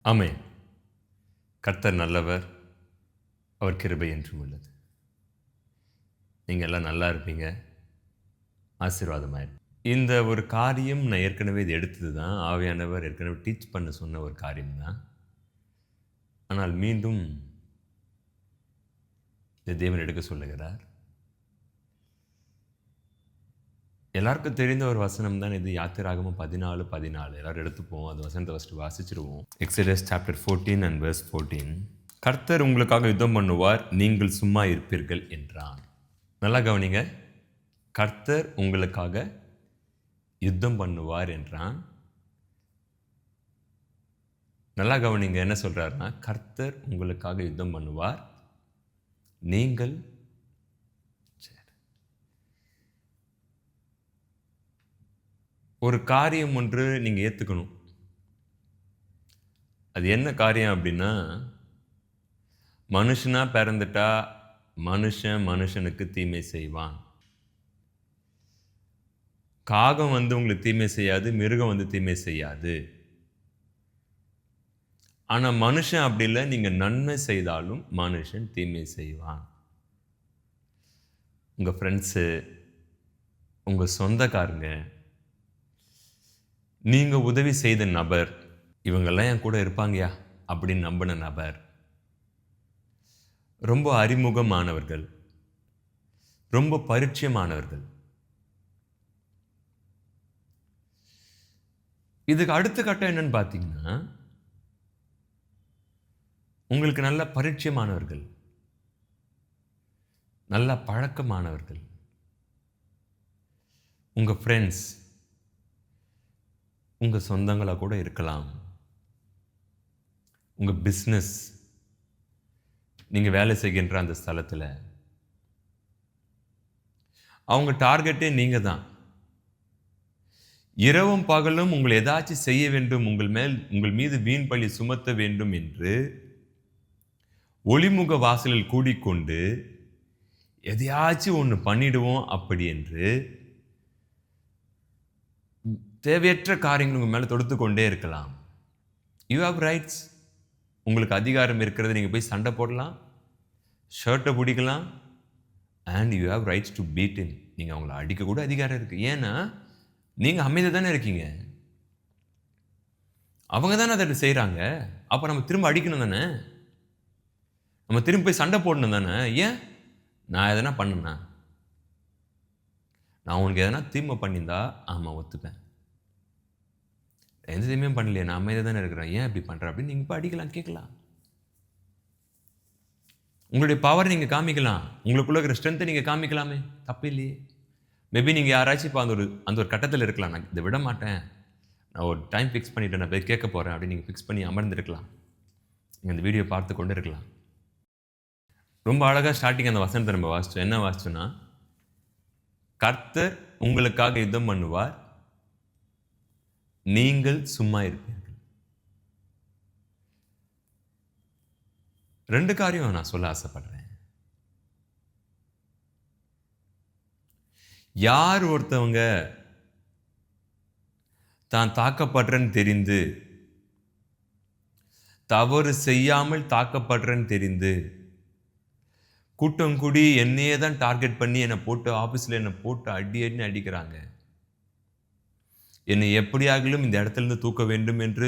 ஆமென். கர்த்தர் நல்லவர். அவர் கிருபை என்றும் உள்ளது. நீங்க எல்லாம் நல்லா இருப்பீங்க. ஆசீர்வாதமா இருப்பீங்க. இந்த ஒரு காரியம் நான் ஏற்கனவே இது எடுத்தது தான். ஆவியானவர் ஏற்கனவே டீச் பண்ண சொன்ன ஒரு காரியம் தான். ஆனால் மீண்டும் இதை தேவன் எடுக்க சொல்லுகிறார். எல்லாருக்கும் தெரிந்த ஒரு வசனம் தான் இது. யாத்திராகமம் 14:14. எல்லாரும் எடுத்துப்போம். அந்த வசனத்தை ஃபர்ஸ்ட் வாசிச்சிருவோம். Exodus chapter 14 and verse 14. கர்த்தர் உங்களுக்காக யுத்தம் பண்ணுவார், நீங்கள் சும்மா இருப்பீர்கள் என்றான். நல்லா கவனிங்க. கர்த்தர் உங்களுக்காக யுத்தம் பண்ணுவார் என்றான். நல்லா கவனிங்க, என்ன சொல்றாருன்னா, கர்த்தர் உங்களுக்காக யுத்தம் பண்ணுவார், நீங்கள் ஒரு காரியம் ஒன்று நீங்கள் ஏற்றுக்கணும். அது என்ன காரியம் அப்படின்னா, மனுஷனா பிறந்துட்டா மனுஷன் மனுஷனுக்கு தீமை செய்வான். காகம் வந்து உங்களுக்கு தீமை செய்யாது, மிருகம் வந்து தீமை செய்யாது. ஆனால் மனுஷன் அப்படி இல்லை, நீங்கள் நன்மை செய்தாலும் மனுஷன் தீமை செய்வான். உங்கள் ஃப்ரெண்ட்ஸு, உங்கள் சொந்தக்காரங்க, நீங்கள் உதவி செய்த நபர், இவங்கெல்லாம் என் கூட இருப்பாங்கயா அப்படின்னு நம்பின நபர், ரொம்ப அறிமுகமானவர்கள், ரொம்ப பரிச்சயமானவர்கள். இதுக்கு அடுத்த கட்டம் என்னன்னு பார்த்தீங்கன்னா, உங்களுக்கு நல்ல பரிச்சயமானவர்கள், நல்ல பழக்கமானவர்கள், உங்கள் ஃப்ரெண்ட்ஸ், உங்கள் சொந்தங்களாக கூட இருக்கலாம். உங்கள் பிஸ்னஸ், நீங்கள் வேலை செய்கின்ற அந்த ஸ்தலத்தில் அவங்க டார்கெட்டே நீங்கள் தான். இரவும் பகலும் உங்களை ஏதாச்சும் செய்ய வேண்டும், உங்கள் மீது வீண் பழி சுமத்த வேண்டும் என்று ஒளிமுக வாசலில் கூடிக்கொண்டு எதையாச்சும் ஒன்று பண்ணிடுவோம் அப்படி என்று தேவையற்ற காரியங்கள் உங்கள் மேலே தொடுத்து கொண்டே இருக்கலாம். You have rights. உங்களுக்கு அதிகாரம் இருக்கிறது. நீங்கள் போய் சண்டை போடலாம், ஷர்ட்டை பிடிக்கலாம், and you have rights to beat in. நீங்கள் அவங்கள அடிக்க கூட அதிகாரம் இருக்குது. ஏன்னா நீங்கள் அமைதியாக தானே இருக்கீங்க. அவங்க தானே அதை செய்கிறாங்க. அப்போ நம்ம திரும்ப அடிக்கணும் தானே, நம்ம திரும்ப போய் சண்டை போடணும் தானே. ஏன்? நான் எதனா பண்ணேன்னா, நான் உனக்கு எதனா தீமை பண்ணியிருந்தா ஆமாம் ஒத்துப்பேன். எந்த தீமையும் பண்ணலையே, நான் அமைதியாக தானே இருக்கிறேன், ஏன் இப்படி பண்ணுறேன் அப்படின்னு நீங்கள் இப்போ அடிக்கலாம், கேட்கலாம். உங்களுடைய பவர் நீங்கள் காமிக்கலாம், உங்களுக்குள்ள இருக்கிற ஸ்ட்ரென்த்தை நீங்கள் காமிக்கலாமே, தப்பு இல்லையே. மேபி நீங்கள் யாராச்சும் இப்போ அந்த ஒரு கட்டத்தில் இருக்கலாம், நான் இதை விட மாட்டேன், நான் ஒரு டைம் ஃபிக்ஸ் பண்ணிவிட்டேன், நான் போய் கேட்க போகிறேன் அப்படின்னு நீங்கள் ஃபிக்ஸ் பண்ணி அமர்ந்திருக்கலாம். நீங்கள் இந்த வீடியோ பார்த்து கொண்டு இருக்கலாம். ரொம்ப அழகாக ஸ்டார்டிங் அந்த வசனத்தை நம்ம வாசித்தோம். என்ன வாசிச்சோன்னா, கர்த்தர் உங்களுக்காக யுத்தம் பண்ணுவார், நீங்கள் சும்மா இருப்பீர்கள். 2 காரியம் நான் சொல்ல ஆசைப்படுறேன். யார் ஒருத்தவங்க தான் தாக்கப்படுறேன்னு தெரிந்து, தவறு செய்யாமல் தாக்கப்படுறேன்னு தெரிந்து, கூட்டம் கூடி என்னையே தான் டார்கெட் பண்ணி என்னை போட்டு ஆஃபீஸில் என்னை போட்டு அடின்னு அடிக்கிறாங்க, என்னை எப்படியாகிலும் இந்த இடத்துலேருந்து தூக்க வேண்டும் என்று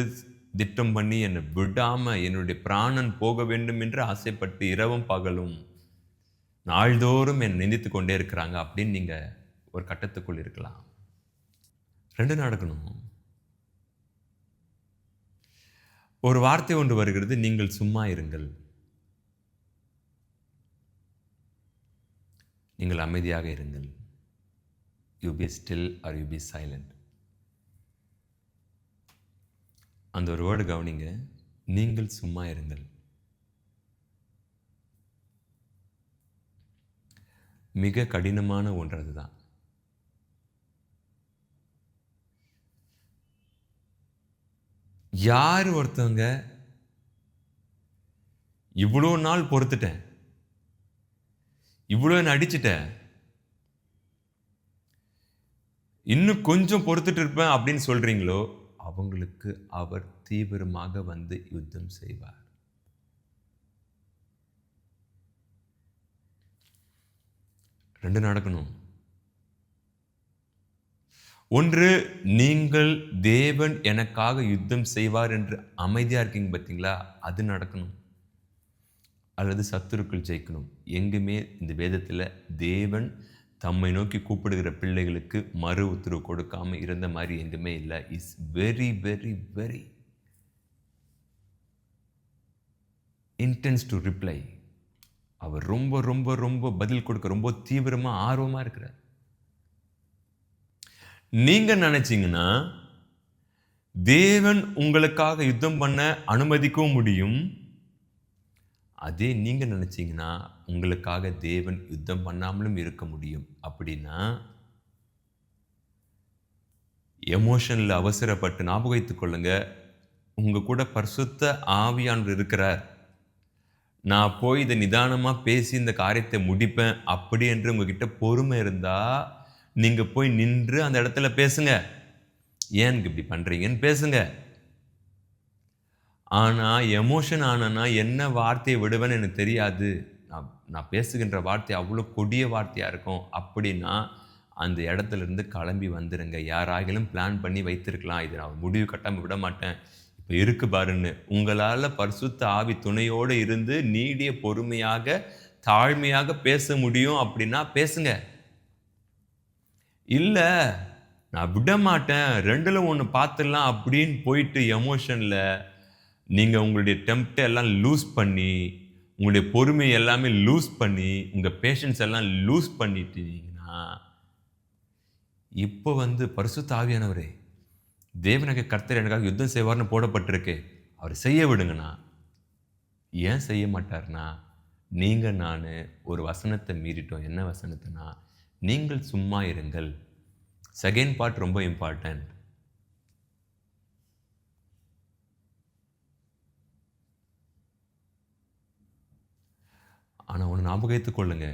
திட்டம் பண்ணி என்னை விடாமல் என்னுடைய பிராணன் போக வேண்டும் என்று ஆசைப்பட்டு இரவும் பகலும் நாள்தோறும் என்னை நிந்தித்து கொண்டே இருக்கிறாங்க அப்படின்னு நீங்கள் ஒரு கட்டத்துக்குள் இருக்கலாம். 2 நடக்கணும். ஒரு வார்த்தை ஒன்று வருகிறது, நீங்கள் சும்மா இருங்கள், நீங்கள் அமைதியாக இருங்கள். You B still are you be silent. அந்த ஒரு வேர்டு கவனிங்க, நீங்கள் சும்மா இருங்கள். மிக கடினமான ஒன்று அதுதான். யார் ஒருத்தவங்க இவ்வளோ நாள் பொறுத்துட்டேன், இவ்வளோ அடிச்சிட்டேன், இன்னும் கொஞ்சம் பொறுத்துட்டு இருப்பேன் அப்படின்னு சொல்றீங்களோ, அவங்களுக்கு அவர் தீவிரமாக வந்து யுத்தம் செய்வார். ரெண்டு நடக்கணும். ஒன்று, நீங்கள் தேவன் எனக்காக யுத்தம் செய்வார் என்று அமைதியா இருக்கீங்க பார்த்தீங்களா, அது நடக்கணும். அல்லது சத்துருக்கள் ஜெயிக்கணும். எங்குமே இந்த வேதத்தில் தேவன் தம்மை நோக்கி கூப்பிடுகிற பிள்ளைகளுக்கு மறு உத்தரவு கொடுக்காம இருந்த மாதிரி எங்குமே இல்லை. Is very very very intense to reply. அவர் ரொம்ப ரொம்ப ரொம்ப பதில் கொடுக்க ரொம்ப தீவிரமாக ஆர்வமாக இருக்கிறார். நீங்க நினைச்சீங்கன்னா தேவன் உங்களுக்காக யுத்தம் பண்ண அனுமதிக்கவும் முடியும். அதே நீங்க நினைச்சீங்கன்னா உங்களுக்காக தேவன் யுத்தம் பண்ணாமலும் இருக்க முடியும். அப்படின்னா எமோஷன்ல அவசரப்பட்டு ஞாபகம் வைத்துக் கொள்ளுங்க, உங்க கூட பரிசுத்த ஆவியானவர் இருக்கிறார். நான் போய் இதை நிதானமா பேசி இந்த காரியத்தை முடிப்பேன் அப்படி என்று உங்ககிட்ட பொறுமை இருந்தா நீங்க போய் நின்று அந்த இடத்துல பேசுங்க. ஏன் இப்படி பண்றீங்கன்னு பேசுங்க. ஆனா எமோஷன் ஆனா என்ன வார்த்தையை விடுவேன்னு எனக்கு தெரியாது, நான் பேசுகின்ற வார்த்தை அவ்வளோ கொடிய வார்த்தையா இருக்கும் அப்படின்னா அந்த இடத்துல இருந்து கிளம்பி வந்துருங்க. யாராகிலும் பிளான் பண்ணி வைத்திருக்கலாம், இது நான் முடிவு கட்டாம விட மாட்டேன், இப்போ இருக்கு பாருன்னு. உங்களால் பரிசுத்த ஆவி துணையோடு இருந்து நீடிய பொறுமையாக தாழ்மையாக பேச முடியும் அப்படின்னா பேசுங்க. இல்லை நான் விட மாட்டேன், ரெண்டுல ஒன்று பார்த்துடலாம் அப்படின்னு போயிட்டு எமோஷனில் நீங்கள் உங்களுடைய டெம்ப்டை எல்லாம் லூஸ் பண்ணி, உங்களுடைய பொறுமை எல்லாமே லூஸ் பண்ணி, உங்கள் பேஷன்ஸ் எல்லாம் லூஸ் பண்ணிட்டீங்கன்னா இப்போ பரிசுத்த ஆவியானவரே, தேவனுக்கு கர்த்தர் எனக்காக யுத்தம் செய்வார்னு போடப்பட்டிருக்கு, அவர் செய்ய விடுங்கண்ணா. ஏன் செய்ய மாட்டார்னா, நீங்கள் நான் ஒரு வசனத்தை மீறிட்டோம். என்ன வசனத்தைனா, நீங்கள் சும்மா இருங்கள். செகண்ட் பார்ட் ரொம்ப இம்பார்ட்டன்ட். ஆனால் ஒன்று ஞாபகம் வைத்துக் கொள்ளுங்க,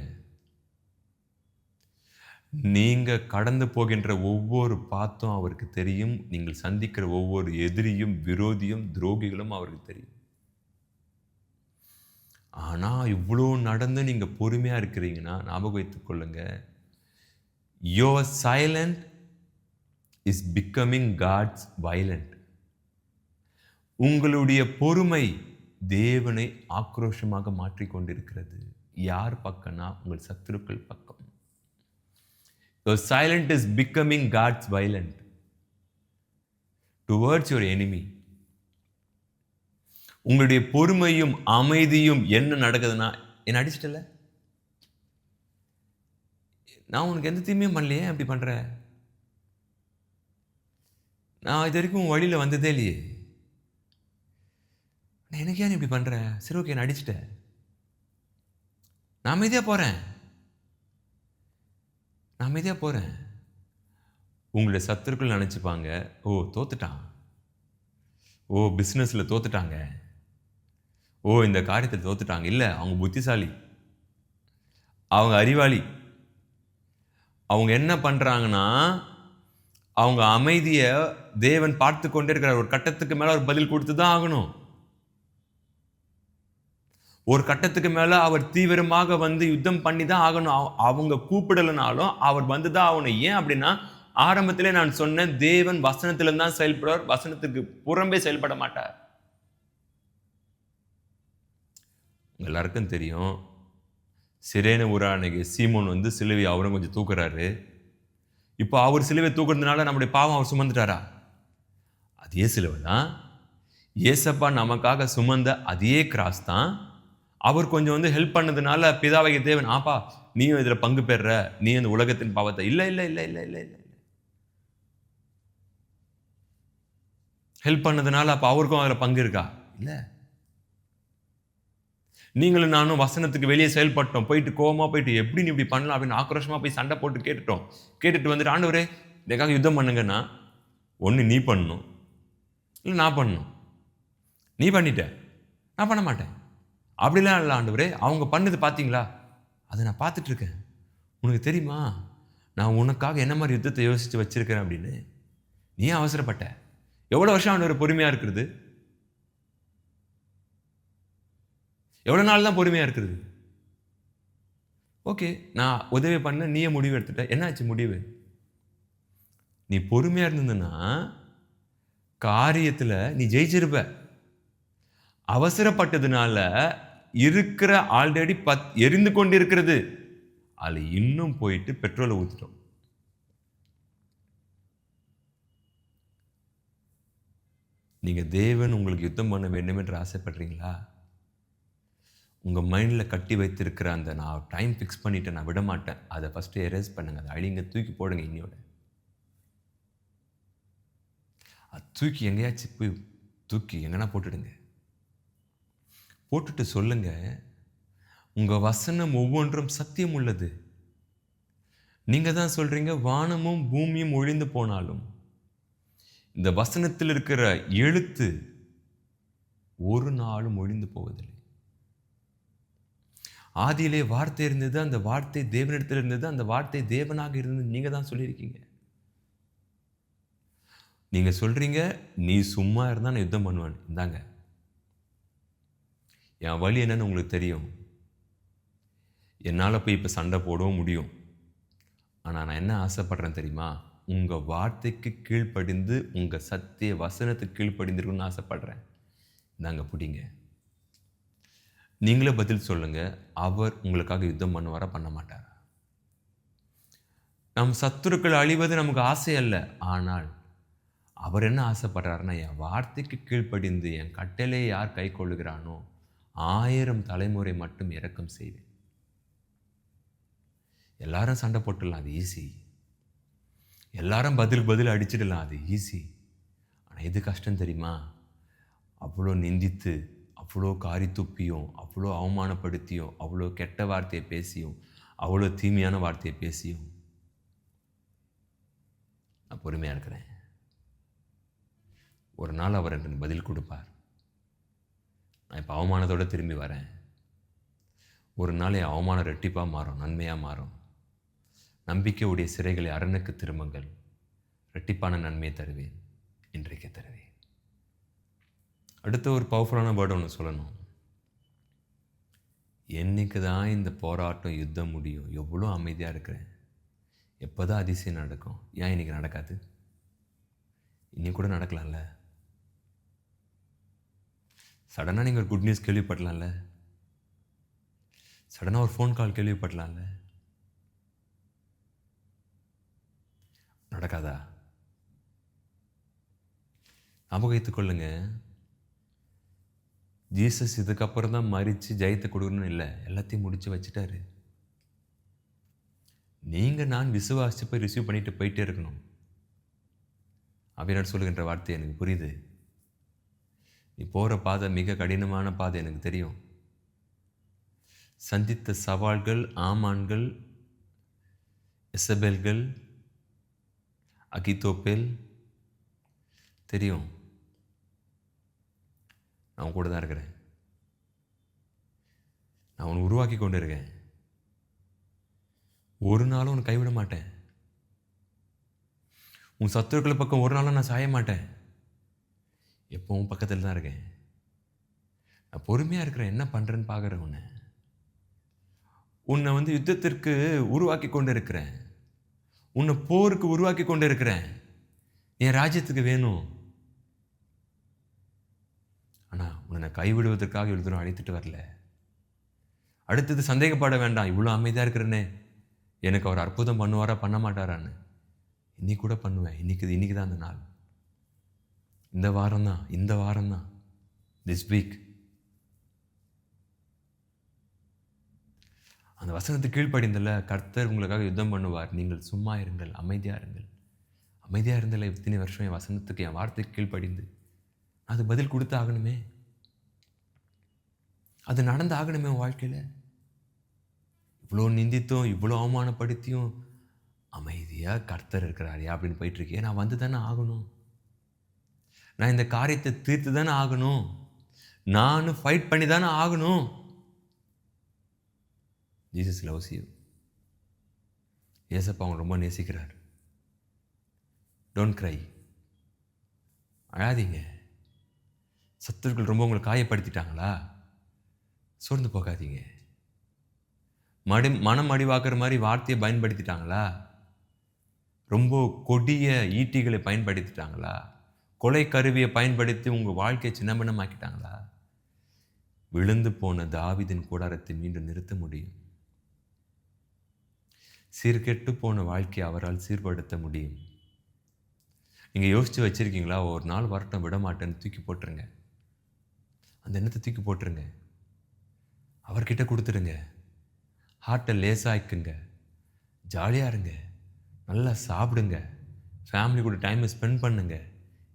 நீங்கள் கடந்து போகின்ற ஒவ்வொரு பாத்தும் அவருக்கு தெரியும். நீங்கள் சந்திக்கிற ஒவ்வொரு எதிரியும் விரோதியும் துரோகிகளும் அவருக்கு தெரியும். ஆனால் இவ்வளோ நடந்து நீங்கள் பொறுமையாக இருக்கிறீங்கன்னா ஞாபகம் வைத்துக் கொள்ளுங்க, your silent is becoming God's violent. உங்களுடைய பொறுமை தேவனை ஆக்ரோஷமாக மாற்றிக்கொண்டிருக்கிறது. யார் பக்கம்னா உங்கள் சத்துருக்கள் பக்கம். Your silent is becoming God's violent towards your enemy. உங்களுடைய பொறுமையும் அமைதியும் என்ன நடக்குதுன்னா, என்ன அடிச்சிட்டல, நான் உனக்கு எந்த தீமையும் பண்ணலையே, அப்படி பண்ற, நான் இது வரைக்கும் வழியில் வந்ததே இல்லையே, எனக்கு ஏன் இப்படி பண்ற, சரி ஓகே நான் அடிச்சிட்டேன், நான் அமைதியாக போகிறேன். உங்களுடைய சத்துருக்கள் நினச்சிப்பாங்க, ஓ தோத்துட்டான், ஓ பிஸ்னஸில் தோத்துட்டாங்க, ஓ இந்த காரியத்தில் தோத்துட்டாங்க. இல்லை, அவங்க புத்திசாலி, அவங்க அறிவாளி. அவங்க என்ன பண்ணுறாங்கன்னா, அவங்க அமைதியை தேவன் பார்த்து கொண்டே இருக்கிறார். ஒரு கட்டத்துக்கு மேலே அவர் பதில் கொடுத்து தான் ஆகணும். ஒரு கட்டத்துக்கு மேலே அவர் தீவிரமாக யுத்தம் பண்ணி தான் ஆகணும். அவங்க கூப்பிடலைனாலும் அவர் தான் ஆகணும். ஏன் அப்படின்னா, ஆரம்பத்திலே நான் சொன்னேன், தேவன் வசனத்திலிருந்து தான் செயல்படுவார், வசனத்துக்கு புறம்பே செயல்பட மாட்டார். எல்லாருக்கும் தெரியும், சிரேன ஊரான சீமோன் சிலுவை அவரும் கொஞ்சம் தூக்குறாரு. இப்போ அவர் சிலுவை தூக்குறதுனால நம்முடைய பாவம் அவர் சுமந்துட்டாரா? அதே சிலுவை தான். ஏசப்பா நமக்காக சுமந்த அதே கிராஸ் தான். அவர் கொஞ்சம் ஹெல்ப் பண்ணதுனால பிதாவாகிய தேவன், ஆப்பா நீயும் இதில் பங்கு பெற, நீ இந்த உலகத்தின் பாவத்தை, இல்லை இல்லை இல்லை இல்லை இல்லை இல்லை ஹெல்ப் பண்ணதுனால அப்போ அவருக்கும் அதில் பங்கு இருக்கா? இல்லை. நீங்களும் நானும் வசனத்துக்கு வெளியே செயல்பட்டோம், போயிட்டு கோவமாக போயிட்டு எப்படி நீ இப்படி பண்ணலாம் அப்படின்னு ஆக்ரோஷமாக போய் சண்டை போட்டு கேட்டுட்டு ஆண்டவரே இதுக்காக யுத்தம் பண்ணுங்கன்னா, ஒன்று நீ பண்ணணும், இல்லை நான் பண்ணணும். நீ பண்ணிட்ட, நான் பண்ண மாட்டேன். அப்படிலாம் இல்லை ஆண்டவரே, அவங்க பண்ணது பார்த்தீங்களா, அதை நான் பார்த்துட்டு இருக்கேன். உனக்கு தெரியுமா நான் உனக்காக என்ன மாதிரி யுத்தத்தை யோசித்து வச்சிருக்கிறேன் அப்படின்னு. நீ அவசரப்பட்ட. எவ்வளோ வருஷம் ஆண்டவர் பொறுமையாக இருக்கிறது? எவ்வளோ நாள் தான் பொறுமையாக இருக்கிறது? ஓகே, நான் உதவி பண்ண, நீயே முடிவு எடுத்துட்ட. என்னாச்சு முடிவு? நீ பொறுமையாக இருந்ததுன்னா காரியத்தில் நீ ஜெயிச்சிருப்ப. அவசரப்பட்டதுனால இருக்கிற ஆல்ரெடி எரிந்து கொண்டு இருக்கிறது, அதில் இன்னும் போயிட்டு பெட்ரோலை ஊற்றிட்டோம். நீங்கள் தேவன் உங்களுக்கு யுத்தம் பண்ண வேண்டும் என்று ஆசைப்படுறீங்களா? உங்கள் மைண்டில் கட்டி வைத்திருக்கிற அந்த நான் டைம் ஃபிக்ஸ் பண்ணிவிட்டு நான் விட மாட்டேன், அதை ஃபஸ்ட்டு எரேஸ் பண்ணுங்கள். அதை அழிங்க, தூக்கி போடுங்க. இன்னியோட அது தூக்கி எங்கேயாச்சும் போய் தூக்கி எங்கன்னா போட்டுடுங்க. போட்டுட்டு சொல்லுங்க, உங்கள் வசனம் ஒவ்வொன்றும் சத்தியம் உள்ளது. நீங்கள் தான் சொல்கிறீங்க, வானமும் பூமியும் ஒழிந்து போனாலும் இந்த வசனத்தில் இருக்கிற எழுத்து ஒரு நாளும் ஒழிந்து போவதில்லை. ஆதியிலே வார்த்தை இருந்தது, அந்த வார்த்தை தேவனிடத்தில் இருந்தது, அந்த வார்த்தை தேவனாக இருந்தது. நீங்கள் தான் சொல்லியிருக்கீங்க. நீங்கள் சொல்கிறீங்க, நீ சும்மா இருந்தால் நான் யுத்தம் பண்ணுவேன். இந்தாங்க, என் வழி என்னன்னு உங்களுக்கு தெரியும். என்னால் போய் இப்போ சண்டை போடவும் முடியும். ஆனால் நான் என்ன ஆசைப்படுறேன் தெரியுமா? உங்கள் வார்த்தைக்கு கீழ்ப்படிந்து, உங்கள் சத்திய வசனத்துக்கு கீழ்ப்படிந்திருக்குன்னு ஆசைப்படுறேன். இந்தாங்க பிடிங்க. நீங்களே பதில் சொல்லுங்கள், அவர் உங்களுக்காக யுத்தம் பண்ணுவாரா, பண்ண மாட்டாரா? நம் சத்துருக்கள் அழிவது நமக்கு ஆசை அல்ல. ஆனால் அவர் என்ன ஆசைப்படுறாருன்னா, என் வார்த்தைக்கு கீழ்ப்படிந்து என் கட்டளை யார் கை கொள்ளுகிறானோ 1000 தலைமுறை மட்டும் இரக்கம் செய்வேன். எல்லாரும் சண்டை போட்டுடலாம், அது ஈஸி. எல்லாரும் பதில் அடிச்சிடலாம், அது ஈஸி. ஆனால் எது கஷ்டம் தெரியுமா? அவ்வளோ நிந்தித்து, அவ்வளோ காரி துப்பியும், அவ்வளோ அவமானப்படுத்தியும், அவ்வளோ கெட்ட வார்த்தையை பேசியும், அவ்வளோ தீமையான வார்த்தையை பேசியும் நான் பொறுமையாக இருக்கிறேன். ஒரு நாள் அவர் எனக்கு பதில் கொடுப்பார். நான் இப்போ அவமானத்தோடு திரும்பி வரேன். ஒரு நாள் என் அவமானம் ரெட்டிப்பாக மாறும், நன்மையாக மாறும். நம்பிக்கையுடைய சிறைகளை அரணுக்கு திரும்புங்கள், ரெட்டிப்பான நன்மையை தருவேன், இன்றைக்கே தருவேன். அடுத்த ஒரு பவர்ஃபுல்லான வேர்டு ஒன்று சொல்லணும். என்னைக்கு தான் இந்த போராட்டம், யுத்தம் முடியும்? எவ்வளோ அமைதியாக இருக்கிறேன், எப்போ தான் அதிசயம் நடக்கும்? ஏன் இன்றைக்கி நடக்காது? இன்னைக்கு கூட நடக்கலாம்ல. சடனாக நீங்கள் ஒரு குட் நியூஸ் கேள்விப்படலாம்ல. சடனாக ஒரு ஃபோன் கால் கேள்விப்படலாம்ல. நடக்காதா? ஞாபகம் வைத்துக் கொள்ளுங்க, ஜீசஸ் இதுக்கப்புறம் தான் மறித்து ஜெயத்தை கொடுக்கணும்னு இல்லை, எல்லாத்தையும் முடித்து வச்சுட்டாரு. நீங்கள் நான் விசுவாசித்து போய் ரிசீவ் பண்ணிட்டு போயிட்டே இருக்கணும். அவினார் சொல்லுகின்ற வார்த்தை எனக்கு புரியுது. நீ போகிற பாதை மிக கடினமான பாதை, எனக்கு தெரியும். சந்தித்த சவால்கள், ஆமான்கள், எசபேல்கள், அகித்தோப்பேல் தெரியும். நான் கூட தான் இருக்கிறேன். நான் உன்னை உருவாக்கி கொண்டு இருக்கேன். ஒரு நாளும் உன்னை கைவிட மாட்டேன். உன் சத்துருக்கள் பக்கம் ஒரு நாளும் நான் சாய மாட்டேன். எப்பவும் பக்கத்தில் தான் இருக்கேன். நான் பொறுமையாக இருக்கிறேன். என்ன பண்ணுறேன்னு பார்க்குறேன். உன்னை யுத்தத்திற்கு உருவாக்கி கொண்டு இருக்கிறேன். உன்னை போருக்கு உருவாக்கி கொண்டு இருக்கிறேன். என் ராஜ்யத்துக்கு வேணும். ஆனால் உன்னை கைவிடுவதற்காக இவ்வளோ தூரம் அழைத்துட்டு வரல. அடுத்தது சந்தேகப்பட வேண்டாம். இவ்வளோ அமைதியாக இருக்கிறேன்னே, எனக்கு அவர் அற்புதம் பண்ணுவாரா பண்ண மாட்டாரான்னு. இன்னைக்கு கூட பண்ணுவேன். இன்னைக்கு தான் அந்த நாள். இந்த வாரம் தான் திஸ் வீக். அந்த வசனத்துக்கு கீழ்ப்படிந்தல, கர்த்தர் உங்களுக்காக யுத்தம் பண்ணுவார். நீங்கள் சும்மா இருங்கள், அமைதியாக இருங்கள். அமைதியாக இருந்தல இத்தனை வருஷம் என் வசனத்துக்கு, என் வார்த்தைக்கு கீழ்ப்படிந்து அது பதில் கொடுத்து ஆகணுமே. அது நடந்து ஆகணுமே உன் வாழ்க்கையில். இவ்வளோ நிந்தித்தும், இவ்வளோ அவமானப்படுத்தியும் அமைதியாக கர்த்தர் இருக்கிறாரியா அப்படின்னு போயிட்டுருக்கேன். நான் வந்து தானே ஆகணும். நான் இந்த காரியத்தை தீர்த்து தானே ஆகணும். நான் ஃபைட் பண்ணி தானே ஆகணும். Jesus loves you. ஏசப்பா அவங்க ரொம்ப நேசிக்கிறார். Don't cry. அழாதீங்க. சத்துருக்கள் ரொம்ப உங்களை காயப்படுத்திட்டாங்களா? சோர்ந்து போகாதீங்க. மனம் அடிவாக்குற மாதிரி வார்த்தையை பயன்படுத்திட்டாங்களா? ரொம்ப கொடிய ஈட்டிகளை பயன்படுத்திட்டாங்களா? கொலை கருவியை பயன்படுத்தி உங்கள் வாழ்க்கையை சின்னபின்னமாக்கிட்டாங்களா? விழுந்து போன தாவீதின் கூடாரத்தை மீண்டும் நிறுத்த முடியும். சீர்கெட்டு போன வாழ்க்கையை அவரால் சீர்படுத்த முடியும். நீங்கள் யோசித்து வச்சுருக்கீங்களா? ஒரு நாள் வரட்டும், விட மாட்டேன்னு தூக்கி போட்டுருங்க. அந்த எண்ணத்தை தூக்கி போட்டுருங்க. அவர்கிட்ட கொடுத்துடுங்க. ஹார்ட்டை லேசாக்குங்க. ஜாலியாக இருங்க. நல்லா சாப்பிடுங்க. ஃபேமிலி கூட டைமை ஸ்பெண்ட் பண்ணுங்க.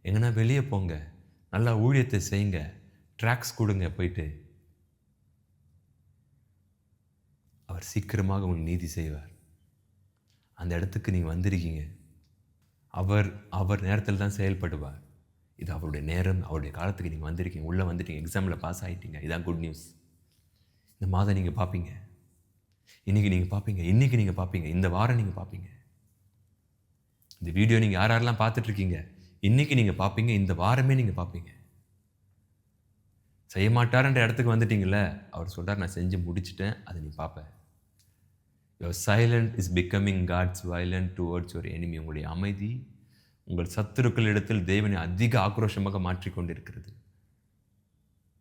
எங்கன்னா வெளியே போங்க. நல்லா ஊழியத்தை செய்யுங்க. ட்ராக்ஸ் கொடுங்க போயிட்டு. அவர் சீக்கிரமாக உங்களுக்கு நீதி செய்வார். அந்த இடத்துக்கு நீங்கள் வந்திருக்கீங்க. அவர் நேரத்தில் தான் செயல்படுவார். இது அவருடைய நேரம், அவருடைய காலத்துக்கு நீங்கள் வந்திருக்கீங்க. உள்ளே வந்துட்டீங்க. எக்ஸாமில் பாஸ் ஆகிட்டீங்க. இதான் குட் நியூஸ். இந்த மாதம் நீங்கள் பார்ப்பீங்க. இன்றைக்கி நீங்கள் பார்ப்பீங்க. இன்றைக்கி நீங்கள் பார்ப்பீங்க. இந்த வாரம் நீங்கள் பார்ப்பீங்க. இந்த வீடியோ நீங்கள் யாரெல்லாம் பார்த்துட்ருக்கீங்க, இன்றைக்கி நீங்கள் பார்ப்பீங்க. இந்த வாரமே நீங்கள் பார்ப்பீங்க. செய்ய மாட்டார்ன்ற இடத்துக்கு வந்துட்டீங்கள, அவர் சொல்கிறார், நான் செஞ்சு முடிச்சுட்டேன், அதை நீ பார்ப்பேன். Your silent is becoming gods violent towards your enemy. உங்களுடைய அமைதி உங்கள் சத்துருக்கள் இடத்தில் தேவனை அதிக ஆக்ரோஷமாக மாற்றிக்கொண்டிருக்கிறது.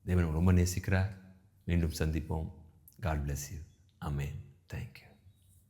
தேவனை ரொம்ப நேசிக்கிறார். மீண்டும் சந்திப்போம். God bless you. Amen. Thank you.